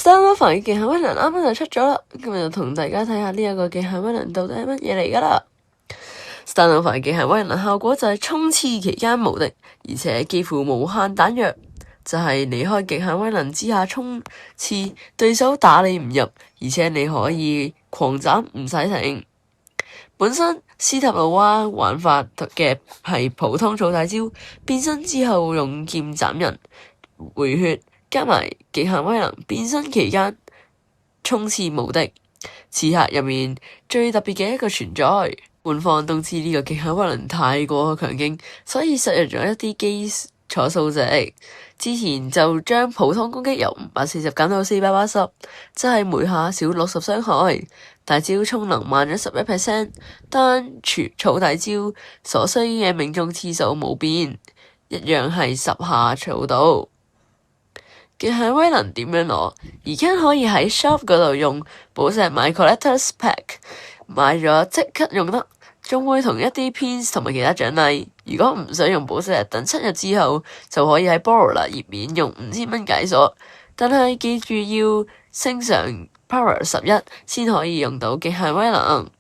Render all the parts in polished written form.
Standover 嘅極限威能啱啱就出咗啦，今日就同大家睇下呢一個極限威能到底係乜嘢嚟噶啦。Standover 嘅極限威能效果就係衝刺期間無敵，而且幾乎無限彈藥，就係離開極限威能之下衝刺，對手打你唔入，而且你可以狂斬唔使停。本身斯塔魯娃玩法嘅係普通草大招，變身之後用劍斬人回血，加埋極限威能變身期間衝刺無敵，刺客入面最特別嘅一個存在。官方都知呢個極限威能太過強勁，所以削弱咗一啲基礎數值。之前就將普通攻擊由540減到480，即係每下少60傷害。大招充能慢咗11%，但草大招所需嘅命中次數冇變，一樣係10下草到。極限威能點樣攞？而家可以喺 shop 嗰度用寶石買 collectors pack， 買咗即刻用得，仲會同一啲 pins 同埋其他獎勵。如果唔想用寶石，等7日之後就可以喺 Borrower 頁面用5000蚊解鎖，但係記住要升上 Power 11先可以用到極限威能。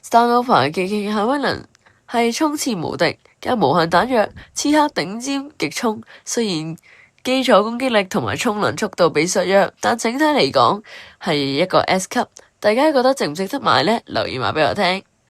Standover 嘅極限威能係衝刺無敵加無限彈藥，刺客頂尖極衝，雖然基礎攻擊力同埋充能速度被削弱，但整體嚟講係一個 S 級。大家覺得值唔值得買呢？留言話俾我聽。